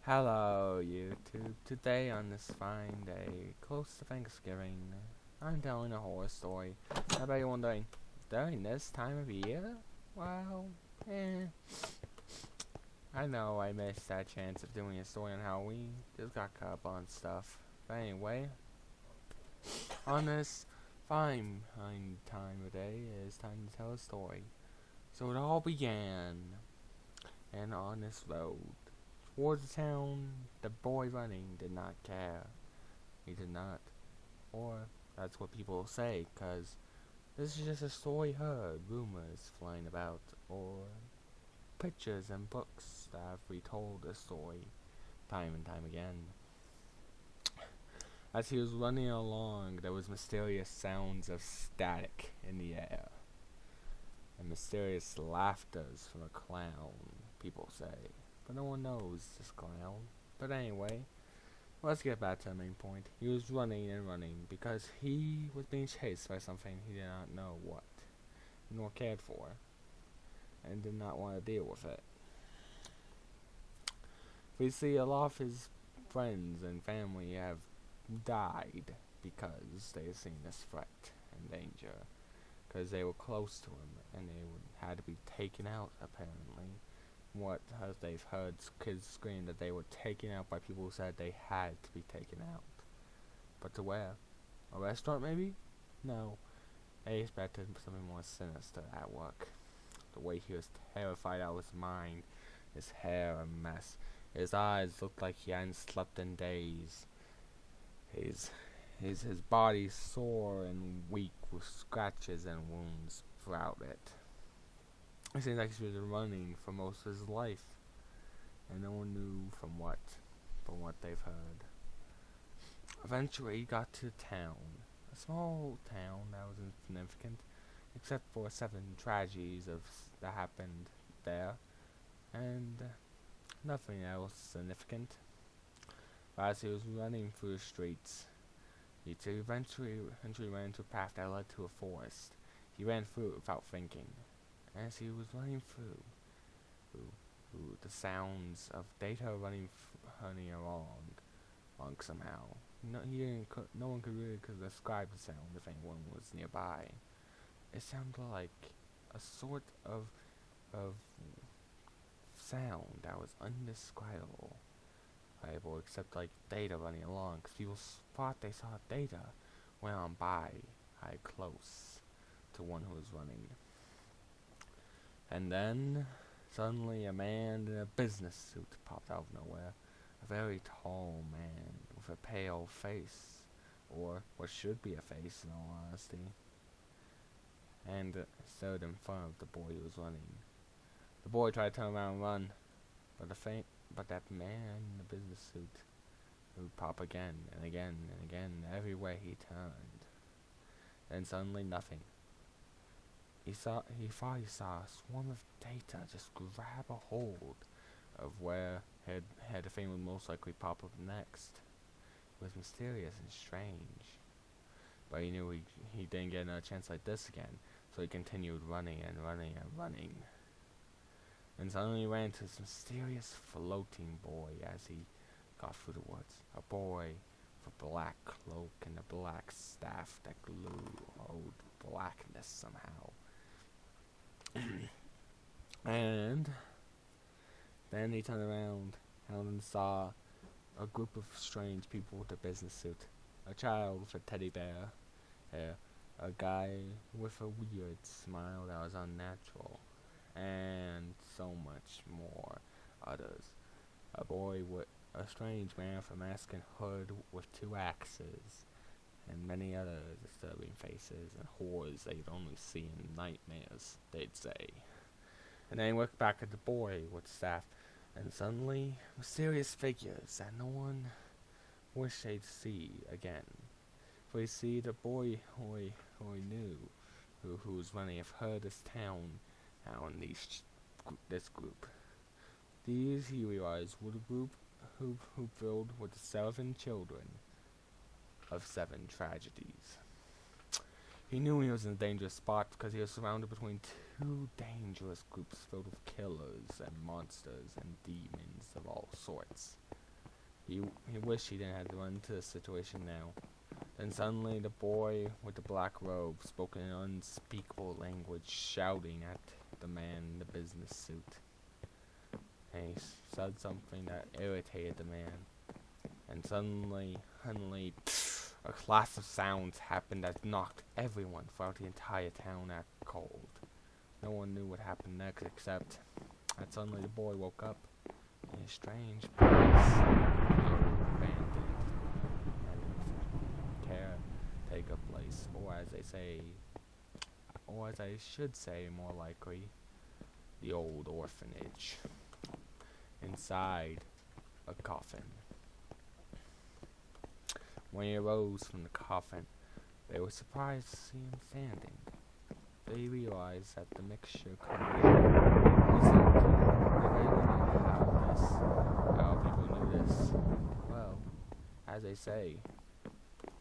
Hello, YouTube. Today, on this fine day, close to Thanksgiving, I'm telling a horror story. I bet you're wondering, during this time of year? Well, I know I missed that chance of doing a story on Halloween. Just got caught up on stuff. But anyway, on this fine time of day, it's time to tell a story. So it all began, and on this road, towards the town, the boy running did not care. He did not. Or, that's what people say, 'cause this is just a story heard, rumors flying about, or pictures and books that have retold the story time and time again. As he was running along, there was mysterious sounds of static in the air, and mysterious laughters from a clown, people say. But no one knows this clown. But anyway, let's get back to the main point. He was running and running because he was being chased by something he did not know what, nor cared for, and did not want to deal with it. We see a lot of his friends and family have died because they have seen this threat and danger, because they were close to him and had to be taken out, apparently. What as they've heard kids scream that they were taken out by people who said they had to be taken out. But to where? A restaurant, maybe? No. They expected something more sinister at work. The way he was terrified out of his mind, his hair a mess, his eyes looked like he hadn't slept in days. His body sore and weak with scratches and wounds throughout it. It seemed like he was running for most of his life, and no one knew from what they've heard. Eventually, he got to town, a small town that was insignificant, except for 7 tragedies that happened there, and nothing else significant. But as he was running through the streets, he eventually ran into a path that led to a forest. He ran through it without thinking. As he was running through the sounds of data running along somehow. No one could really describe the sound if anyone was nearby. It sounded like a sort of sound that was undescribable, except like data running along, because people thought they saw data went on by, close to one who was running. And then, suddenly a man in a business suit popped out of nowhere. A very tall man with a pale face, or what should be a face in all honesty, and stood in front of the boy who was running. The boy tried to turn around and run, but that man in the business suit would pop again and again and again every way he turned. Then suddenly nothing. He thought he saw a swarm of data just grab a hold of where the thing would most likely pop up next. It was mysterious and strange. But he knew he didn't get another chance like this again, so he continued running and running and running. And suddenly he ran into this mysterious floating boy as he got through the woods. A boy with a black cloak and a black staff that glowed blackness somehow. And then he turned around and saw a group of strange people with a business suit. A child with a teddy bear hair. A guy with a weird smile that was unnatural. And so much more others. A strange man with a mask and hood with 2 axes. And many other disturbing faces and horrors that you'd only see in nightmares, they'd say. And then he looked back at the boy with the staff, and suddenly, mysterious figures that no one wished they'd see again. For you see, the boy who he knew, who was running, have heard this town now in this group. These, he realized, were the group who filled with the 7 children of 7 tragedies. He knew he was in a dangerous spot because he was surrounded between 2 dangerous groups filled with killers and monsters and demons of all sorts. He wished he didn't have to run into this situation now. Then suddenly the boy with the black robe spoke in an unspeakable language, shouting at the man in the business suit. And he said something that irritated the man. And suddenly, a class of sounds happened that knocked everyone throughout the entire town out cold. No one knew what happened next except that suddenly the boy woke up in a strange place, abandoned, and caretaker place, or as I should say more likely, the old orphanage. Inside a coffin. When he arose from the coffin, they were surprised to see him standing. They realized that the mixture coming how people knew this. Well, as they say,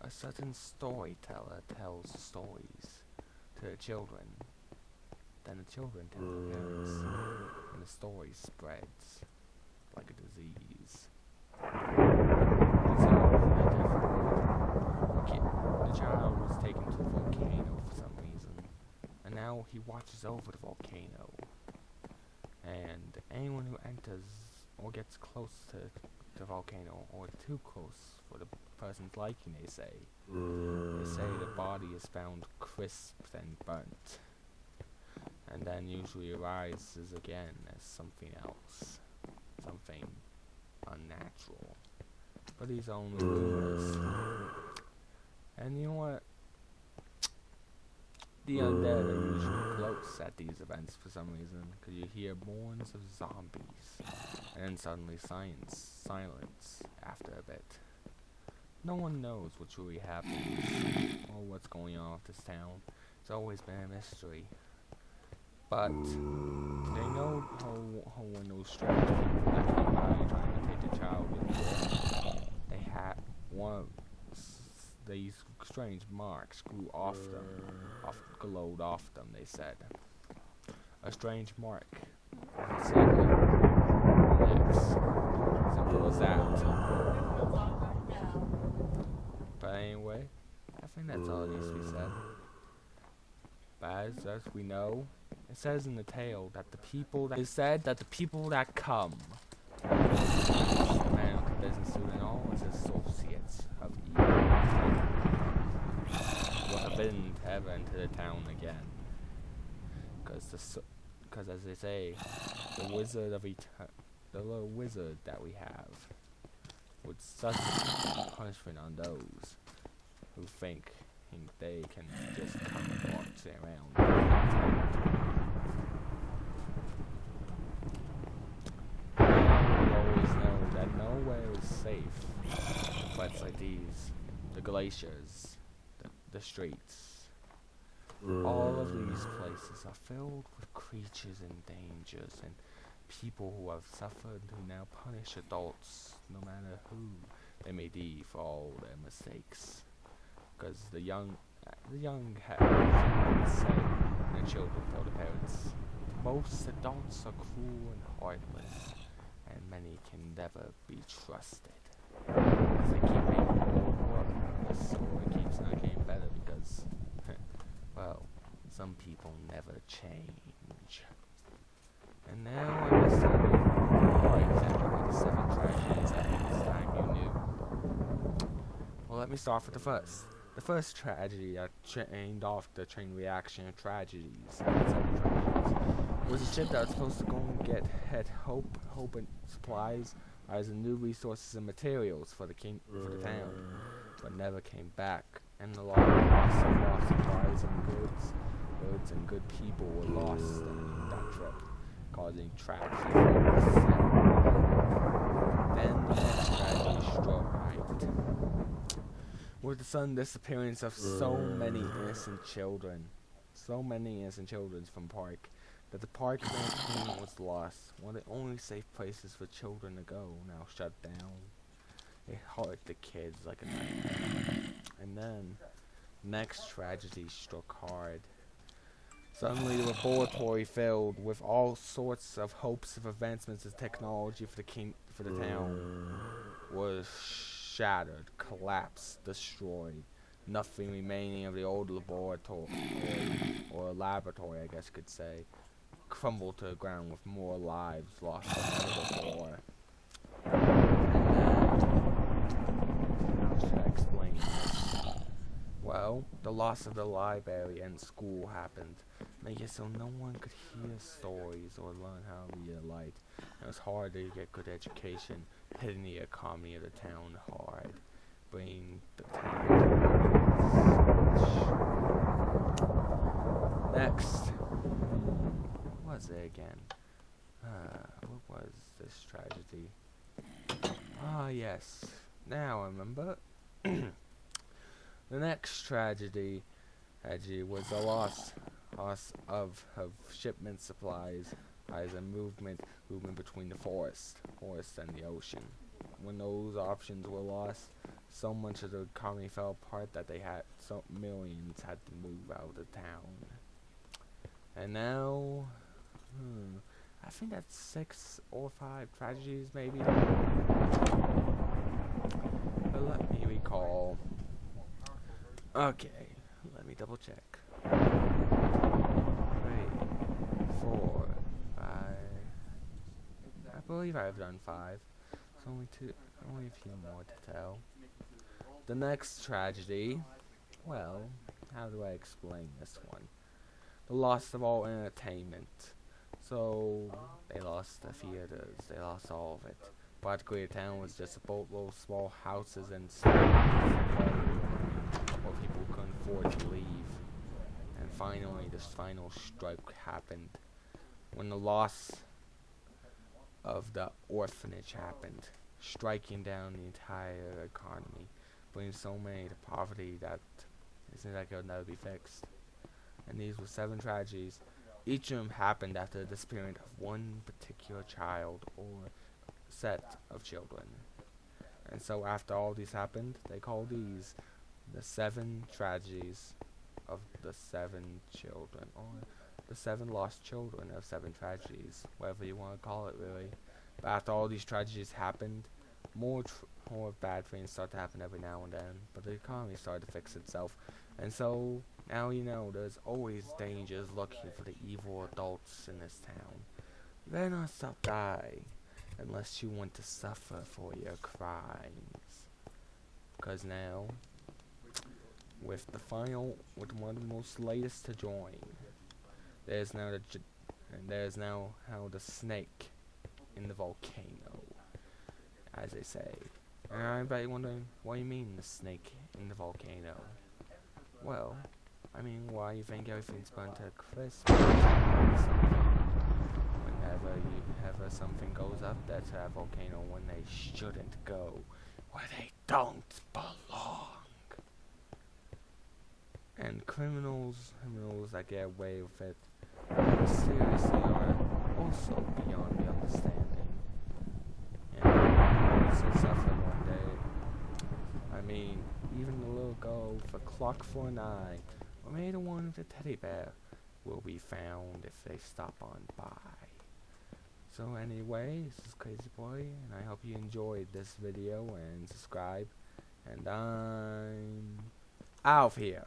a certain storyteller tells stories to the children. Then the children tell their parents, and the story spreads like a disease. The child was taken to the volcano for some reason, and now he watches over the volcano. And anyone who enters or gets close to the volcano, or too close for the person's liking, they say the body is found crisped and burnt, and then usually arises again as something else, something unnatural. But these are only rumors. And you know what? The undead are usually close at these events for some reason, because you hear mourns of zombies, and then suddenly silence after a bit. No one knows what truly happens, or what's going on with this town. It's always been a mystery. But they know how when those strange people that came by trying to take the child with them, they had one of these strange marks glowed off them, they said. A strange mark. It's simple as that. But anyway, I think that's all that needs to be said. But as we know, it says in the tale that the people that come, man with the business suit and all his associates of evil, were forbidden to ever enter the town again. Because as they say, the little wizard that we have would such punishment on those who think they can just come and walk around. We always know that nowhere is safe from fights like these. The glaciers, the streets. All of these places are filled with creatures and dangers and people who have suffered who now punish adults, no matter who they may be, for all their mistakes. Because the young have to say, and the children tell the parents. Most adults are cruel and heartless, and many can never be trusted. As they keep making the world, the story keeps not getting better because, well, some people never change. And now I'm just telling you exactly what the 7 tragedies that this time you knew. Well, let me start with the first. The first tragedy that chained off the chain reaction of tragedies, was a ship that was supposed to go and get hope and supplies as in new resources and materials for the town, but never came back. And a lot of lost supplies and goods and good people were lost on that trip, causing tragedy. Then the next tragedy struck right. With the sudden disappearance of so many innocent children from park, that the park was lost. One of the only safe places for children to go now shut down. It hurt the kids like a nightmare. And then, next tragedy struck hard. Suddenly the laboratory filled with all sorts of hopes of advancements in technology for the town was shattered, collapsed, destroyed. Nothing remaining of the old laboratory, or laboratory, I guess you could say, crumbled to the ground with more lives lost than ever before. How should I explain this? Well, the loss of the library and school happened, making it so no one could hear stories or learn how to read or write. It was hard to get good education, hitting the economy of the town hard, bringing the town. Next, what was it again? What was this tragedy? Ah, yes. Now I remember. The next tragedy was the loss of shipment supplies as a movement between the forest and the ocean. When those options were lost, so much of the economy fell apart that millions had to move out of the town. And now, I think that's 6 or 5 tragedies maybe. But let me recall. Okay, let me double check. 3, 4, 5. I believe I've done 5. It's only a few more to tell. The next tragedy, well, how do I explain this one? The loss of all entertainment. So, they lost the theaters, they lost all of it. Practically the town was just a boatload of small houses and where people couldn't afford to leave. And finally, this final strike happened when the loss of the orphanage happened, striking down the entire economy, bringing so many to poverty that it seems like it would never be fixed. And these were 7 tragedies. Each of them happened after the disappearance of one particular child or set of children. And so after all these happened, they called these the 7 tragedies of the 7 children, or the 7 lost children of 7 tragedies, whatever you want to call it really. But after all these tragedies happened, more bad things start to happen every now and then, but the economy started to fix itself. And so now you know there's always dangers lurking for the evil adults in this town. You better not stop die unless you want to suffer for your crimes. Because now, with one of the most latest to join, there's now how the snake in the volcano, as they say. And I bet you're wondering, what do you mean the snake in the volcano? Well, I mean, why you think everything's burnt to crisp? Whenever something goes up, that's a volcano when they shouldn't go, where they don't belong. And criminals that get away with it, seriously are also beyond the understanding. And also suffer one day. I mean, even the little girl with a clock for an eye, or maybe the one with the teddy bear, will be found if they stop on by. So anyway, this is Crazy Boy, and I hope you enjoyed this video and subscribe. And I'm out of here.